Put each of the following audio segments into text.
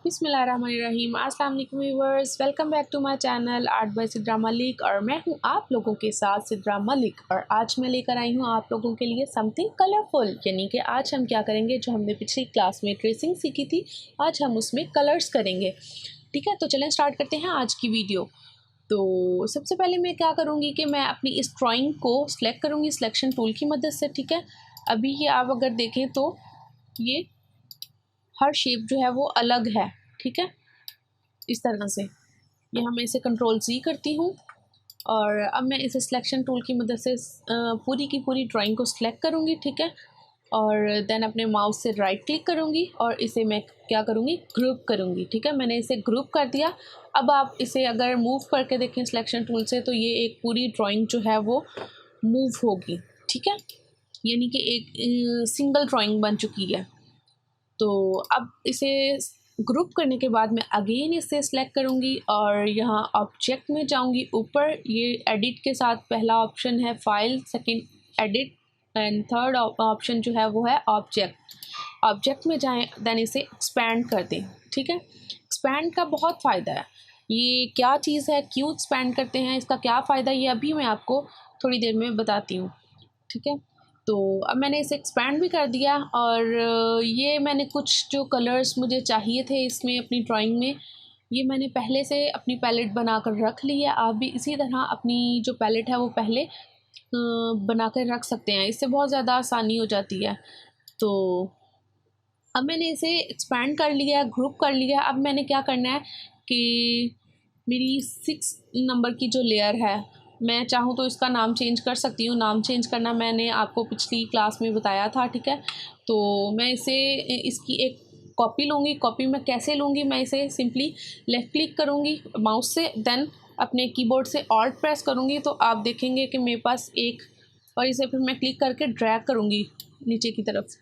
बिस्मिल्लाहिर्रहमानिर्रहीम। अस्सलाम वालेकुम viewers, welcome back to my channel art by Sidra Malik और मैं हूं आप लोगों के साथ सिद्रा मलिक। और आज मैं लेकर आई हूं आप लोगों के लिए समथिंग कलरफुल, यानी कि आज हम क्या करेंगे, जो हमने पिछली क्लास में ट्रेसिंग सीखी थी आज हम उसमें कलर्स करेंगे। ठीक है, तो चलें स्टार्ट करते हैं आज की वीडियो। तो सबसे पहले मैं क्या करूँगी कि मैं अपनी इस ड्राइंग को सिलेक्ट करूँगी सिलेक्शन टूल की मदद से। ठीक है, अभी ये आप अगर देखें तो ये हर शेप जो है वो अलग है। ठीक है, इस तरह से यहाँ मैं इसे कंट्रोल C करती हूँ और अब मैं इसे सिलेक्शन टूल की मदद से पूरी की पूरी ड्राइंग को सिलेक्ट करूँगी। ठीक है, और देन अपने माउस से राइट क्लिक करूँगी और इसे मैं क्या करूँगी, ग्रुप करूँगी। ठीक है, मैंने इसे ग्रुप कर दिया। अब आप इसे अगर मूव करके देखें सिलेक्शन टूल से तो ये एक पूरी ड्राइंग जो है वो मूव होगी। ठीक है, यानी कि एक सिंगल ड्राइंग बन चुकी है। तो अब इसे ग्रुप करने के बाद मैं अगेन इसे सिलेक्ट करूँगी और यहाँ ऑब्जेक्ट में जाऊँगी। ऊपर ये एडिट के साथ पहला ऑप्शन है file, second edit and third option जो है वो है ऑब्जेक्ट। ऑब्जेक्ट में जाएं, देन इसे एक्सपैंड कर दें। ठीक है, एक्सपैंड का बहुत फ़ायदा है। ये क्या चीज़ है, क्यों एक्सपैंड करते हैं, इसका क्या फ़ायदा, ये अभी मैं आपको थोड़ी देर में बताती हूँ। ठीक है, तो अब मैंने इसे एक्सपैंड भी कर दिया और ये मैंने कुछ जो कलर्स मुझे चाहिए थे इसमें अपनी ड्राइंग में, ये मैंने पहले से अपनी पैलेट बना कर रख ली है। आप भी इसी तरह अपनी जो पैलेट है वो पहले बना कर रख सकते हैं, इससे बहुत ज़्यादा आसानी हो जाती है। तो अब मैंने इसे एक्सपैंड कर लिया, ग्रुप कर लिया। अब मैंने क्या करना है कि मेरी 6 नंबर की जो लेयर है, मैं चाहूँ तो इसका नाम चेंज कर सकती हूँ। नाम चेंज करना मैंने आपको पिछली क्लास में बताया था। ठीक है, तो मैं इसे इसकी एक कॉपी लूँगी। कॉपी मैं कैसे लूँगी, मैं इसे सिंपली लेफ़्ट क्लिक करूँगी माउस से, देन अपने कीबोर्ड से ऑल्ट प्रेस करूँगी तो आप देखेंगे कि मेरे पास एक, और इसे फिर मैं क्लिक करके ड्रैग करूँगी नीचे की तरफ।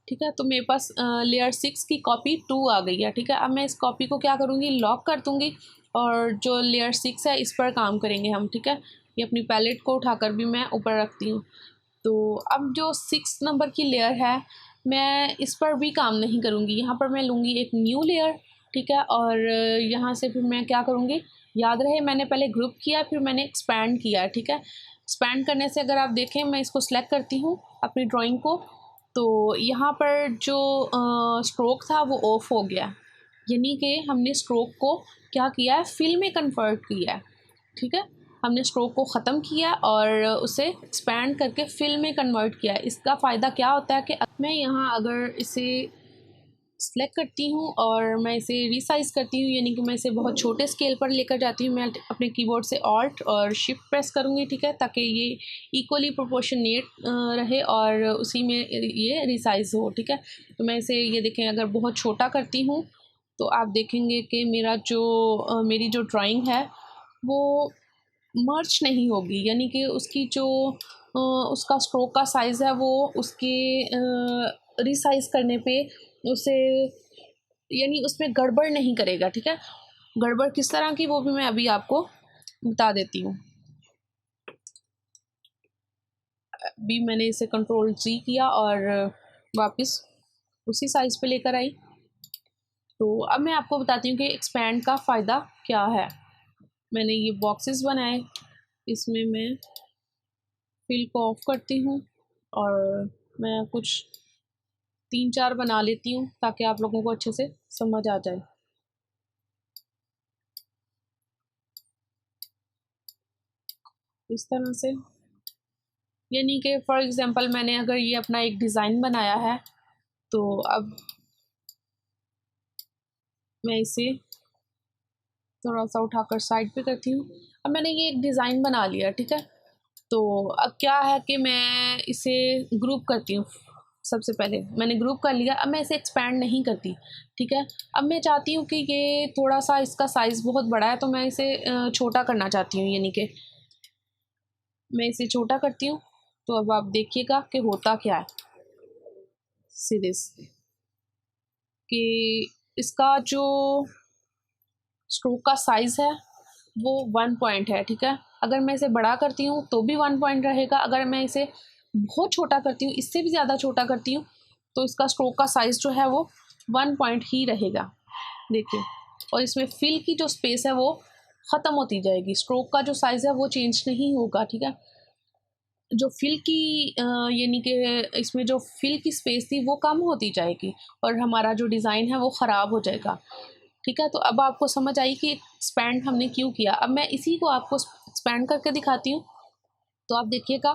ठीक है, तो मेरे पास लेयर 6 की कॉपी 2 आ गई है। ठीक है, अब मैं इस कॉपी को क्या करूँगी, लॉक कर दूँगी और जो लेयर 6 है इस पर काम करेंगे हम। ठीक है, ये अपनी पैलेट को उठाकर भी मैं ऊपर रखती हूँ। तो अब जो 6 नंबर की लेयर है मैं इस पर भी काम नहीं करूँगी, यहाँ पर मैं लूँगी एक न्यू लेयर। ठीक है, और यहाँ से फिर मैं क्या करूँगी, याद रहे मैंने पहले ग्रुप किया फिर मैंने एक्सपैंड किया। ठीक है, एक्सपैंड करने से अगर आप देखें, मैं इसको सिलेक्ट करती हूँ अपनी ड्राइंग को, तो यहाँ पर जो स्ट्रोक था वो ऑफ हो गया, यानी कि हमने स्ट्रोक को क्या किया है, फिल में कन्वर्ट किया है। ठीक है, हमने स्ट्रोक को ख़त्म किया और उसे एक्सपैंड करके फिल में कन्वर्ट किया। इसका फ़ायदा क्या होता है कि मैं यहाँ अगर इसे सेलेक्ट करती हूँ और मैं इसे रीसाइज़ करती हूँ, यानी कि मैं इसे बहुत छोटे स्केल पर लेकर जाती हूँ, मैं अपने कीबोर्ड से ऑल्ट और शिफ्ट प्रेस करूँगी। ठीक है, ताकि ये इक्वली प्रोपोर्शनेट रहे और उसी में ये रीसाइज़ हो। ठीक है, तो मैं इसे, ये देखें, अगर बहुत छोटा करती हूँ तो आप देखेंगे कि मेरा जो मेरी जो ड्राइंग है वो मर्ज नहीं होगी, यानी कि उसकी जो उसका स्ट्रोक का साइज़ है वो उसके रीसाइज़ करने पे उसे, यानी उसमें गड़बड़ नहीं करेगा। ठीक है, गड़बड़ किस तरह की वो भी मैं अभी आपको बता देती हूँ। अभी मैंने इसे कंट्रोल C किया और वापस उसी साइज़ पे लेकर आई। तो अब मैं आपको बताती हूँ कि एक्सपैंड का फ़ायदा क्या है। मैंने ये बॉक्सेस बनाए, इसमें मैं फिल को ऑफ करती हूँ और मैं कुछ 3-4 बना लेती हूँ ताकि आप लोगों को अच्छे से समझ आ जाए। इस तरह से, यानी कि फॉर एग्ज़ाम्पल मैंने अगर ये अपना एक डिज़ाइन बनाया है तो अब मैं इसे थोड़ा सा उठाकर साइड पे करती हूँ। अब मैंने ये एक डिज़ाइन बना लिया। ठीक है, तो अब क्या है कि मैं इसे ग्रुप करती हूँ। सबसे पहले मैंने ग्रुप कर लिया, अब मैं इसे एक्सपैंड नहीं करती। ठीक है, अब मैं चाहती हूँ कि ये थोड़ा सा इसका साइज़ बहुत बड़ा है तो मैं इसे छोटा करना चाहती हूँ, यानी कि मैं इसे छोटा करती हूँ। तो अब आप देखिएगा कि होता क्या है, सीरीज कि इसका जो स्ट्रोक का साइज़ है वो 1 पॉइंट है। ठीक है, अगर मैं इसे बड़ा करती हूँ तो भी 1 पॉइंट रहेगा, अगर मैं इसे बहुत छोटा करती हूँ, इससे भी ज़्यादा छोटा करती हूँ, तो इसका स्ट्रोक का साइज़ जो है वो 1 पॉइंट ही रहेगा। देखिए, और इसमें फिल की जो स्पेस है वो ख़त्म होती जाएगी, स्ट्रोक का जो साइज़ है वो चेंज नहीं होगा, ठीक है। जो फिल की यानी कि इसमें जो फिल की स्पेस थी वो कम होती जाएगी और हमारा जो डिज़ाइन है वो ख़राब हो जाएगा, ठीक है। तो अब आपको समझ आई कि एक्सपैंड हमने क्यों किया। अब मैं इसी को आपको एक्सपैंड करके दिखाती हूँ, तो आप देखिएगा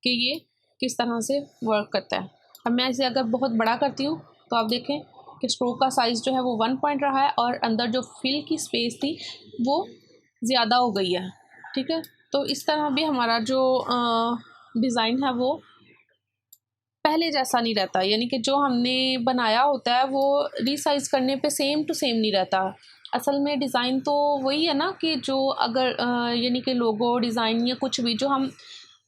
कि ये किस तरह से वर्क करता है। अब मैं इसे अगर बहुत बड़ा करती हूँ तो आप देखें कि स्ट्रोक का साइज़ जो है वो 1 पॉइंट रहा है और अंदर जो फिल की स्पेस थी वो ज़्यादा हो गई है, ठीक है। तो इस तरह भी हमारा जो डिज़ाइन है वो पहले जैसा नहीं रहता, यानी कि जो हमने बनाया होता है वो रीसाइज़ करने पे सेम टू सेम नहीं रहता। असल में डिज़ाइन तो वही है ना कि जो अगर यानी कि लोगो डिज़ाइन या कुछ भी जो हम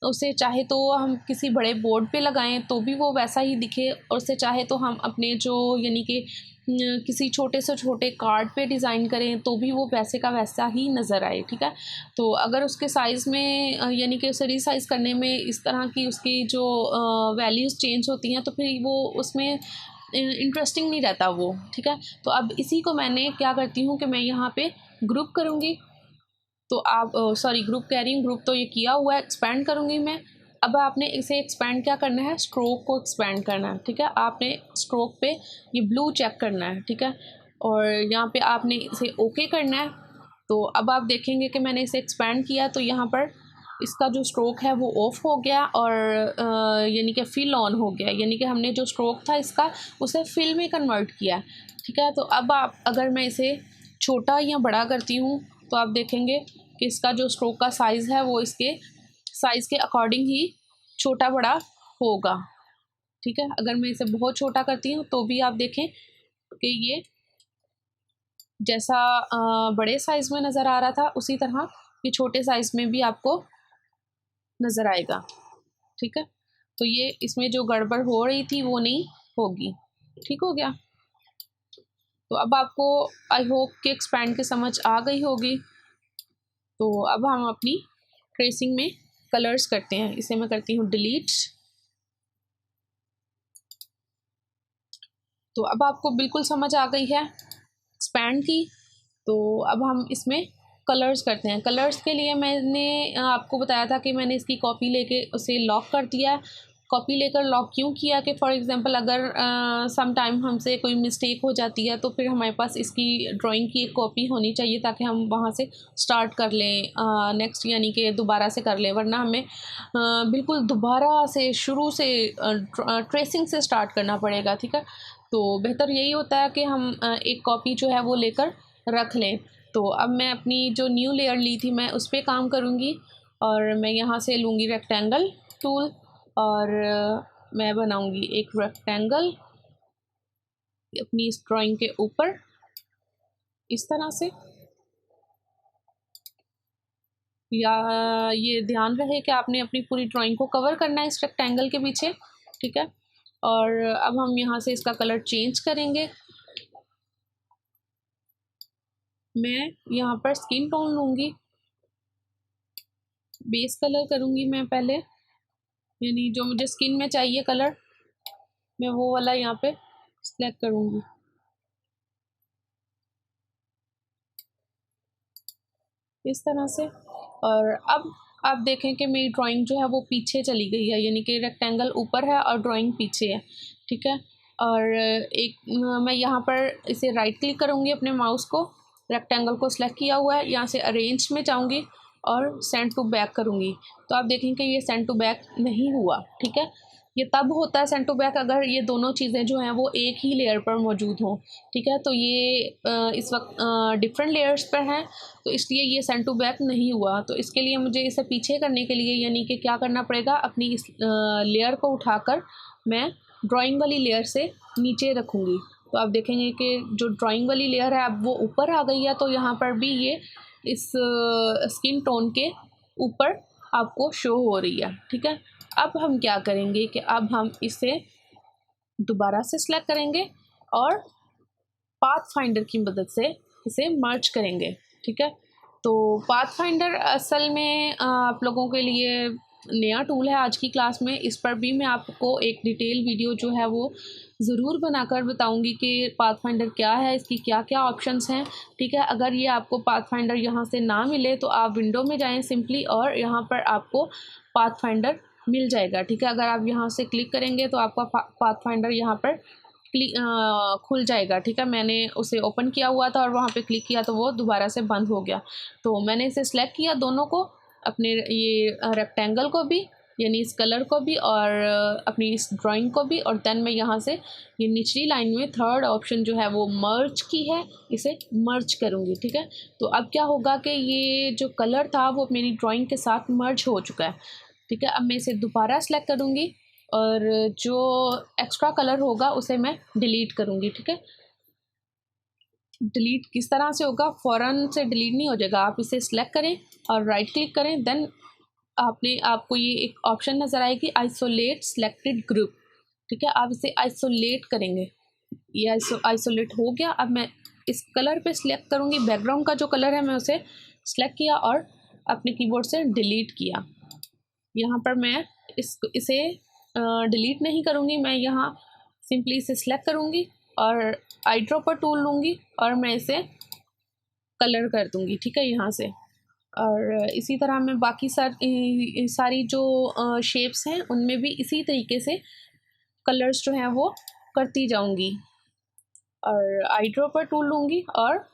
उसे चाहे तो हम किसी बड़े बोर्ड पे लगाएं तो भी वो वैसा ही दिखे, और उसे चाहे तो हम अपने जो यानी कि किसी छोटे से छोटे कार्ड पे डिज़ाइन करें तो भी वो वैसे का वैसा ही नज़र आए, ठीक है। तो अगर उसके साइज़ में यानी कि उसे रीसाइज़ करने में इस तरह की उसकी जो वैल्यूज़ चेंज होती हैं तो फिर वो उसमें इंटरेस्टिंग नहीं रहता वो, ठीक है। तो अब इसी को मैंने क्या करती हूँ कि मैं यहाँ पे ग्रुप करूँगी, तो आप सॉरी ग्रुप कह रही हूँ, ग्रुप तो ये किया हुआ है, एक्सपैंड करूँगी मैं। अब आपने इसे एक्सपैंड क्या करना है, स्ट्रोक को एक्सपैंड करना है, ठीक है। आपने स्ट्रोक पे ये ब्लू चेक करना है, ठीक है, और यहाँ पे आपने इसे ओके करना है। तो अब आप देखेंगे कि मैंने इसे एक्सपैंड किया तो यहाँ पर इसका जो स्ट्रोक है वो ऑफ हो गया और यानी कि फिल ऑन हो गया, यानी कि हमने जो स्ट्रोक था इसका उसे फिल में कन्वर्ट किया, ठीक है। तो अब आप अगर मैं इसे छोटा या बड़ा करती हूँ तो आप देखेंगे कि इसका जो स्ट्रोक का साइज़ है वो इसके साइज़ के अकॉर्डिंग ही छोटा बड़ा होगा, ठीक है। अगर मैं इसे बहुत छोटा करती हूँ तो भी आप देखें कि ये जैसा बड़े साइज़ में नज़र आ रहा था उसी तरह ये छोटे साइज़ में भी आपको नज़र आएगा, ठीक है। तो ये इसमें जो गड़बड़ हो रही थी वो नहीं होगी, ठीक हो गया। तो अब आपको आई होप कि एक्सपैंड की समझ आ गई होगी। तो अब हम अपनी ट्रेसिंग में कलर्स करते हैं। इसे मैं करती हूँ डिलीट। तो अब आपको बिल्कुल समझ आ गई है एक्सपैंड की। तो अब हम इसमें कलर्स करते हैं। कलर्स के लिए मैंने आपको बताया था कि मैंने इसकी कॉपी लेके उसे लॉक कर दिया। कॉपी लेकर लॉक क्यों किया कि फॉर एग्ज़ाम्पल अगर सम टाइम हमसे कोई मिस्टेक हो जाती है तो फिर हमारे पास इसकी ड्राइंग की एक कॉपी होनी चाहिए ताकि हम वहाँ से स्टार्ट कर लें नेक्स्ट, यानी कि दोबारा से कर लें, वरना हमें बिल्कुल दोबारा से शुरू से ट्रेसिंग से स्टार्ट करना पड़ेगा, ठीक है। तो बेहतर यही होता है कि हम एक कॉपी जो है वो लेकर रख लें। तो अब मैं अपनी जो न्यू लेयर ली थी मैं उस पर काम करूँगी और मैं यहाँ से लूँगी रेक्टेंगल टूल और मैं बनाऊँगी एक रेक्टेंगल अपनी इस ड्राइंग के ऊपर इस तरह से। या ये ध्यान रहे कि आपने अपनी पूरी ड्राइंग को कवर करना है इस रेक्टेंगल के पीछे, ठीक है। और अब हम यहाँ से इसका कलर चेंज करेंगे। मैं यहाँ पर स्किन टोन लूँगी, बेस कलर करूँगी मैं पहले, यानी जो मुझे स्किन में चाहिए कलर मैं वो वाला यहाँ पे सिलेक्ट करूँगी इस तरह से। और अब आप देखें कि मेरी ड्राइंग जो है वो पीछे चली गई है, यानी कि रेक्टेंगल ऊपर है और ड्राइंग पीछे है, ठीक है। और एक मैं यहाँ पर इसे राइट क्लिक करूँगी अपने माउस को, रेक्टेंगल को सिलेक्ट किया हुआ है, यहाँ से अरेंज में जाऊँगी और सेंड टू बैक करूँगी। तो आप देखें कि ये सेंड टू बैक नहीं हुआ, ठीक है। ये तब होता है सेंड टू बैक अगर ये दोनों चीज़ें जो हैं वो एक ही लेयर पर मौजूद हों, ठीक है। तो ये इस वक्त डिफरेंट लेयर्स पर हैं तो इसलिए ये सेंड टू बैक नहीं हुआ। तो इसके लिए मुझे इसे पीछे करने के लिए यानी कि क्या करना पड़ेगा, अपनी इस लेयर को उठाकर मैं ड्राइंग वाली लेयर से नीचे रखूँगी। तो आप देखेंगे कि जो ड्राइंग वाली लेयर है अब वो ऊपर आ गई है, तो यहाँ पर भी ये इस स्किन टोन के ऊपर आपको शो हो रही है, ठीक है। अब हम क्या करेंगे कि अब हम इसे दोबारा से सिलेक्ट करेंगे और पाथ फाइंडर की मदद से इसे मर्ज करेंगे, ठीक है। तो पाथ फाइंडर असल में आप लोगों के लिए नया टूल है आज की क्लास में, इस पर भी मैं आपको एक डिटेल वीडियो जो है वो ज़रूर बनाकर बताऊंगी कि पाथफाइंडर क्या है, इसकी क्या क्या ऑप्शंस हैं। ठीक है, अगर ये आपको पाथफाइंडर यहाँ से ना मिले तो आप विंडो में जाएं सिंपली, और यहाँ पर आपको पाथफाइंडर मिल जाएगा। ठीक है, अगर आप यहाँ से क्लिक करेंगे तो आपका पाथफाइंडर यहाँ पर खुल जाएगा। ठीक है, मैंने उसे ओपन किया हुआ था और वहाँ पे क्लिक किया तो वो दोबारा से बंद हो गया। तो मैंने इसे सिलेक्ट किया दोनों को, अपने ये रेक्टेंगल को भी, यानी इस कलर को भी, और अपनी इस ड्राइंग को भी, और देन मैं यहाँ से ये निचली लाइन में थर्ड ऑप्शन जो है वो मर्ज की है, इसे मर्ज करूँगी। ठीक है, तो अब क्या होगा कि ये जो कलर था वो मेरी ड्राइंग के साथ मर्ज हो चुका है। ठीक है, अब मैं इसे दोबारा सेलेक्ट करूँगी और जो एक्स्ट्रा कलर होगा उसे मैं डिलीट करूँगी। ठीक है, डिलीट किस तरह से होगा, फ़ौरन से डिलीट नहीं हो जाएगा। आप इसे सिलेक्ट करें और राइट क्लिक करें, देन आपको ये एक ऑप्शन नज़र आएगी आइसोलेट सिलेक्टेड ग्रुप। ठीक है, आप इसे आइसोलेट करेंगे, ये आइसोलेट हो गया। अब मैं इस कलर पे सिलेक्ट करूँगी, बैकग्राउंड का जो कलर है मैं उसे सिलेक्ट किया और अपने कीबोर्ड से डिलीट किया। यहाँ पर मैं इसे डिलीट नहीं करूँगी, मैं यहाँ सिंपली इसे सिलेक्ट करूँगी और आई ड्रॉपर टूल लूँगी और मैं इसे कलर कर दूँगी। ठीक है, यहाँ से, और इसी तरह मैं बाकी सारी जो शेप्स हैं उनमें भी इसी तरीके से कलर्स जो हैं वो करती जाऊँगी। और आई ड्रॉपर टूल लूँगी और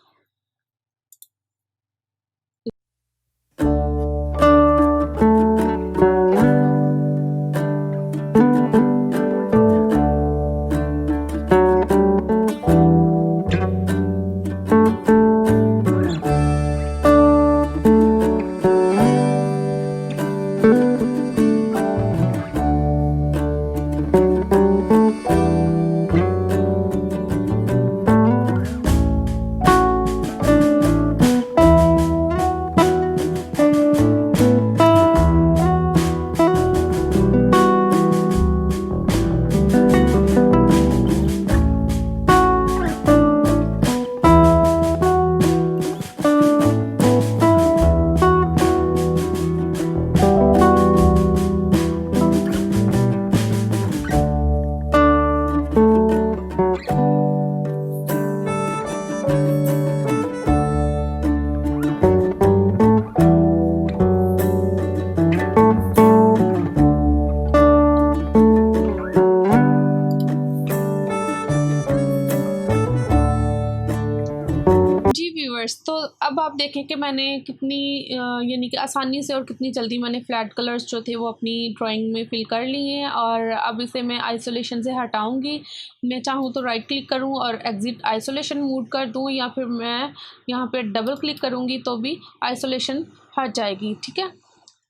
तो अब आप देखें कि मैंने कितनी यानी कि आसानी से और कितनी जल्दी मैंने फ्लैट कलर्स जो थे वो अपनी ड्राइंग में फिल कर लिए हैं। और अब इसे मैं आइसोलेशन से हटाऊंगी। मैं चाहूँ तो राइट क्लिक करूँ और एग्ज़िट आइसोलेशन मूड कर दूँ, या फिर मैं यहाँ पे डबल क्लिक करूँगी तो भी आइसोलेशन हट जाएगी। ठीक है,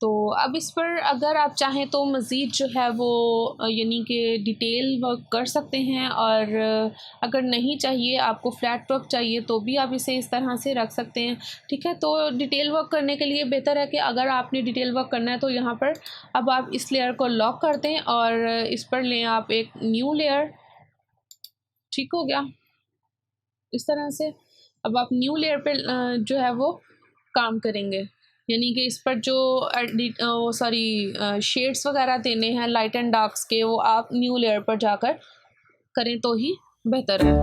तो अब इस पर अगर आप चाहें तो मज़ीद जो है वो यानी कि डिटेल वर्क कर सकते हैं, और अगर नहीं चाहिए, आपको फ्लैट वर्क चाहिए, तो भी आप इसे इस तरह से रख सकते हैं। ठीक है, तो डिटेल वर्क करने के लिए बेहतर है कि अगर आपने डिटेल वर्क करना है तो यहाँ पर अब आप इस लेयर को लॉक कर दें और इस पर लें आप एक न्यू लेयर। ठीक हो गया, इस तरह से अब आप न्यू लेयर पर जो है वो काम करेंगे, यानी कि इस पर जो शेड्स वगैरह देने हैं लाइट एंड डार्क्स के, वो आप न्यू लेयर पर जाकर करें तो ही बेहतर है।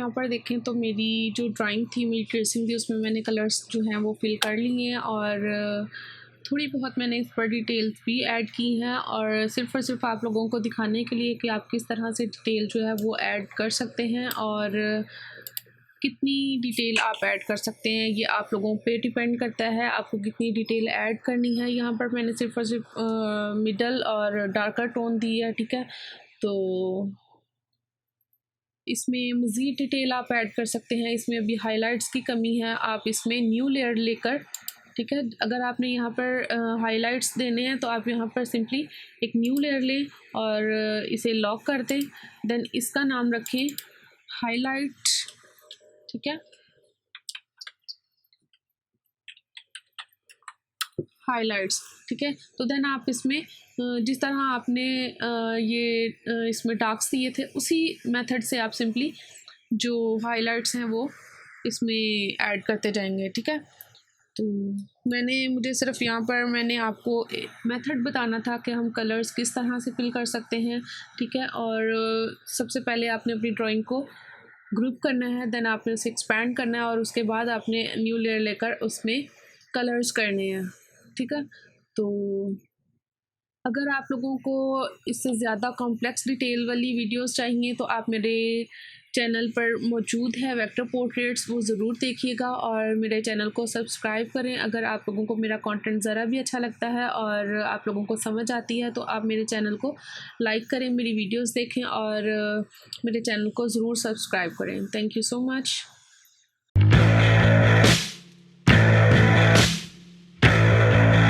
यहाँ पर देखें तो मेरी जो ड्राइंग थी, मेरी ट्रेसिंग थी, उसमें मैंने कलर्स जो हैं वो फिल कर लिए हैं और थोड़ी बहुत मैंने इस पर डिटेल्स भी ऐड की हैं और सिर्फ़ आप लोगों को दिखाने के लिए कि आप किस तरह से डिटेल जो है वो ऐड कर सकते हैं और कितनी डिटेल आप ऐड कर सकते हैं ये आप लोगों पे डिपेंड करता है, आपको कितनी डिटेल ऐड करनी है। यहाँ पर मैंने सिर्फ और सिर्फ मिडल और डार्कर टोन दी है, ठीक है। तो इसमें मज़ीद डिटेल आप ऐड कर सकते हैं। इसमें अभी हाइलाइट्स की कमी है, आप इसमें न्यू लेयर लेकर, ठीक है, अगर आपने यहाँ पर हाइलाइट्स देने हैं तो आप यहाँ पर सिंपली एक न्यू लेयर लें और इसे लॉक कर दें। देन इसका नाम रखें हाईलाइट, ठीक है, हाइलाइट्स, ठीक है। तो देन आप इसमें जिस तरह आपने ये इसमें डार्क्स दिए थे उसी मेथड से आप सिंपली जो हाइलाइट्स हैं वो इसमें ऐड करते जाएंगे, ठीक है। तो मुझे सिर्फ यहाँ पर मैंने आपको मेथड बताना था कि हम कलर्स किस तरह से फिल कर सकते हैं, ठीक है। और सबसे पहले आपने अपनी ड्राइंग को ग्रुप करना है, देन आपने उसे एक्सपैंड करना है और उसके बाद आपने न्यू लेयर लेकर उसमें कलर्स करने हैं, ठीक है। तो अगर आप लोगों को इससे ज़्यादा कॉम्प्लेक्स डिटेल वाली वीडियोस चाहिए तो आप मेरे चैनल पर मौजूद है वेक्टर पोर्ट्रेट्स, वो ज़रूर देखिएगा और मेरे चैनल को सब्सक्राइब करें। अगर आप लोगों को मेरा कंटेंट ज़रा भी अच्छा लगता है और आप लोगों को समझ आती है तो आप मेरे चैनल को लाइक करें, मेरी वीडियोस देखें और मेरे चैनल को ज़रूर सब्सक्राइब करें। Thank you so much.